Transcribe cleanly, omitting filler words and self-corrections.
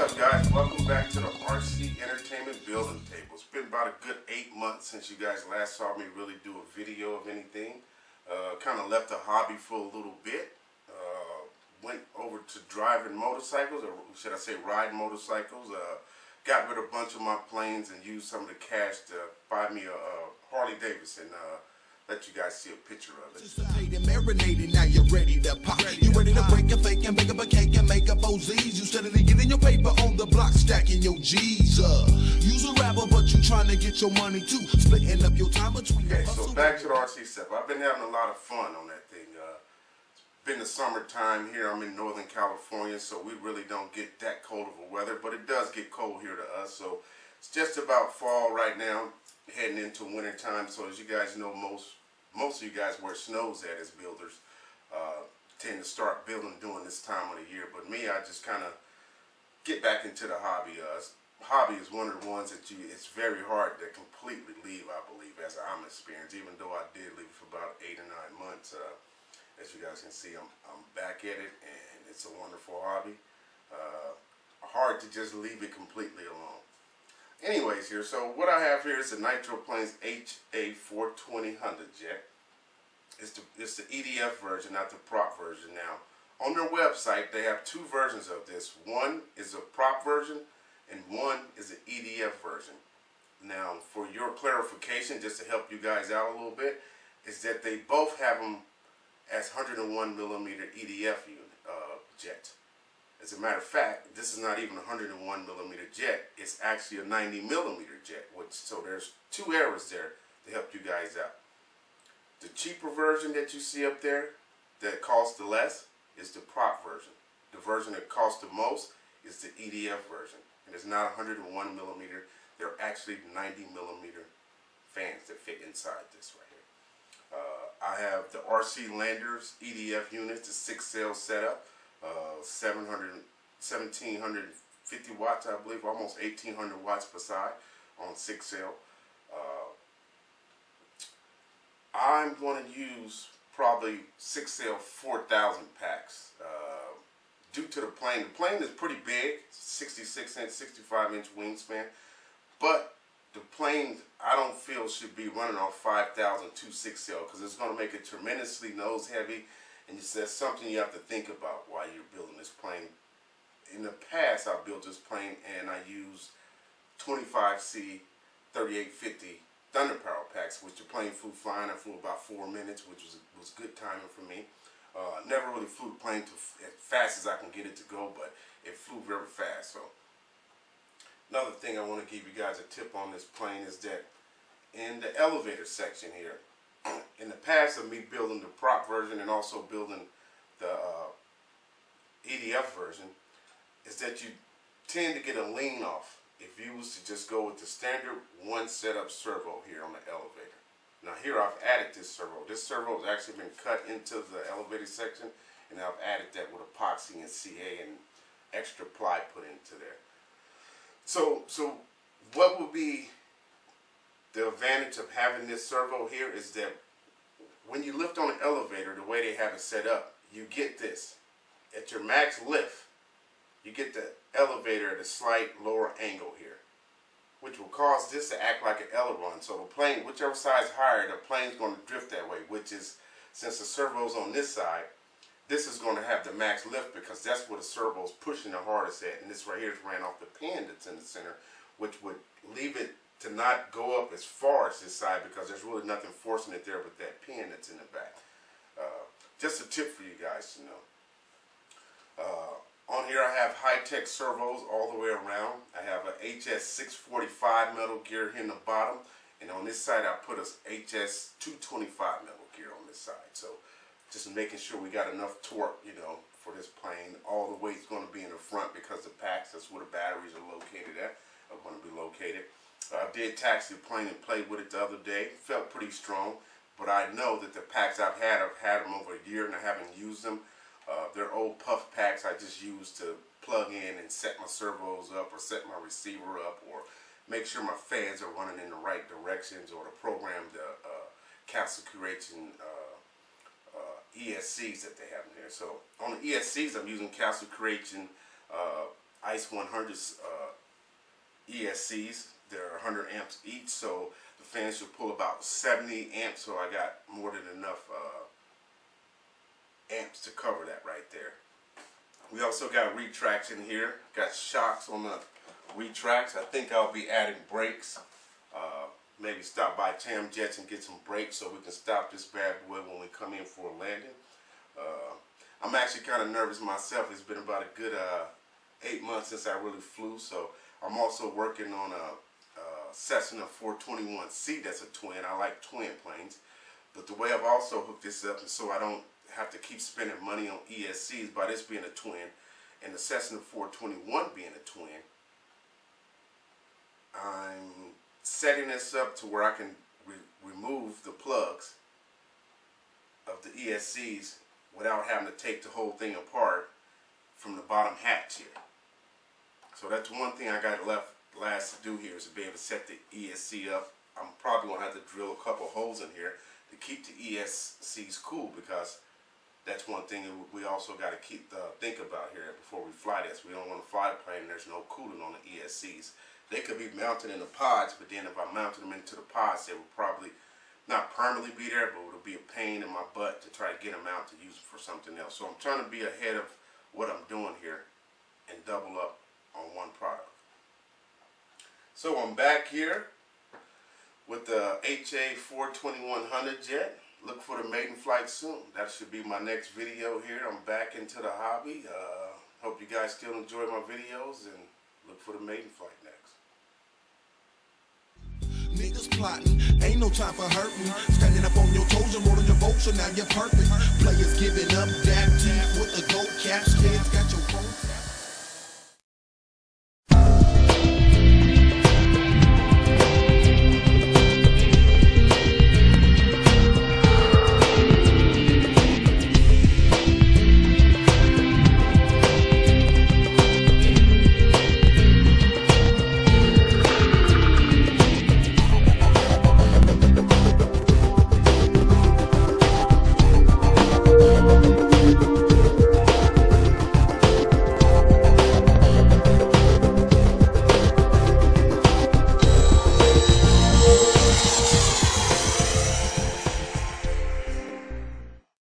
up, guys? Welcome back to the RC Entertainment Building Table. It's been about a good 8 months since you guys last saw me really do a video of anything. Kind of left the hobby for a little bit. Went over to driving motorcycles, or should I say riding motorcycles. Got rid of a bunch of my planes and used some of the cash to buy me a Harley Davidson. Let you guys see a picture of it. Just marinated, now you're ready to pop. You ready to break a fake and bake up a cake and make up OZs. You steadily getting your paper on the block, stacking your G's. Use a rapper, but you trying to get your money too. Splitting up your time between your hustle. So back to the RC stuff. I've been having a lot of fun on that thing. It's been the summertime here. I'm in Northern California, so we really don't get that cold of a weather, but it does get cold here to us. So it's just about fall right now, heading into winter time. So as you guys know, most of you guys where it snows at as builders tend to start building during this time of the year. But me, I just kind of get back into the hobby. Hobby is one of the ones that it's very hard to completely leave, I believe, as I'm experienced. Even though I did leave for about 8 or 9 months, as you guys can see, I'm back at it, and it's a wonderful hobby. Hard to just leave it completely alone. Anyways, here, so what I have here is the NitroPlanes HA420 Honda jet. It's the EDF version, not the prop version. Now, on their website, they have 2 versions of this. One is a prop version, and one is an EDF version. Now, for your clarification, just to help you guys out a little bit, is that they both have them as 101 millimeter EDF jet. As a matter of fact, this is not even a 101 millimeter jet. It's actually a 90 millimeter jet. So there's 2 errors there to help you guys out. The cheaper version that you see up there that costs the less is the prop version. The version that costs the most is the EDF version. And it's not 101 millimeter. They're actually 90 millimeter fans that fit inside this right here. I have the RC Landers EDF units, the 6-cell setup. 1750 watts, I believe, almost 1800 watts per side on 6-cell. I'm going to use probably 6-cell 4,000 packs. Due to the plane is pretty big, 66-inch, 65-inch wingspan, but the plane I don't feel should be running on 5,000 to 6-cell because it's going to make it tremendously nose heavy. And that's something you have to think about while you're building this plane. In the past, I built this plane and I used 25C 3850 Thunder Power packs, which the plane flew flying. I flew about 4 minutes, which was good timing for me. Never really flew the plane as fast as I can get it to go, but it flew very fast. So another thing I want to give you guys a tip on this plane is that in the elevator section here, in the past of me building the prop version and also building the EDF version, is that you tend to get a lean off if you was to just go with the standard 1 setup servo here on the elevator. Now here I've added this servo. This servo has actually been cut into the elevator section, and I've added that with epoxy and CA and extra ply put into there. So what would be the advantage of having this servo here is that when you lift on an elevator, the way they have it set up, you get this. At your max lift, you get the elevator at a slight lower angle here, which will cause this to act like an aileron. So the plane, whichever side is higher, the plane's going to drift that way, which is, since the servo's on this side, this is going to have the max lift because that's where the servo's pushing the hardest at. And this right here is ran off the pin that's in the center, which would leave it to not go up as far as this side because there's really nothing forcing it there but that pin that's in the back. Just a tip for you guys to know. On here I have high-tech servos all the way around. I have a HS645 metal gear here in the bottom, and on this side I put a HS225 metal gear on this side. So just making sure we got enough torque, for this plane. All the weight's going to be in the front because the packs, that's where the batteries are located at, are going to be located. I did taxi the plane and played with it the other day. Felt pretty strong, but I know that the packs I've had them over a year and I haven't used them. They're old puff packs I just use to plug in and set my servos up or set my receiver up or make sure my fans are running in the right directions or to program the capsule creation ESCs that they have in there. So on the ESCs, I'm using capsule creation ICE 100s ESCs. They're 100 amps each, so the fans should pull about 70 amps, so I got more than enough amps to cover that right there. We also got retracts in here. Got shocks on the retracts. I think I'll be adding brakes. Maybe stop by Tam Jets and get some brakes so we can stop this bad boy when we come in for a landing. I'm actually kind of nervous myself. It's been about a good 8 months since I really flew, so I'm also working on a Cessna 421C that's a twin. I like twin planes, but the way I've also hooked this up, and so I don't have to keep spending money on ESCs by this being a twin and the Cessna 421 being a twin, I'm setting this up to where I can remove the plugs of the ESCs without having to take the whole thing apart from the bottom hatch here. So that's one thing I got last to do here, is to be able to set the ESC up. I'm probably going to have to drill a couple holes in here to keep the ESCs cool, because that's one thing we also got to think about here before we fly this. We don't want to fly the plane and there's no cooling on the ESCs. They could be mounted in the pods, but then if I mounted them into the pods, they would probably not permanently be there, but it would be a pain in my butt to try to get them out to use them for something else. So I'm trying to be ahead of what I'm doing here and double up on one product. So I'm back here with the HA 42100 jet. Look for the maiden flight soon. That should be my next video here. I'm back into the hobby. Hope you guys still enjoy my videos, and look for the maiden flight next. Niggas plotting, ain't no time for hurting. Standing up on your toes and rolling your boat, so now you're perfect. Players giving up, dap teeth with the gold caps.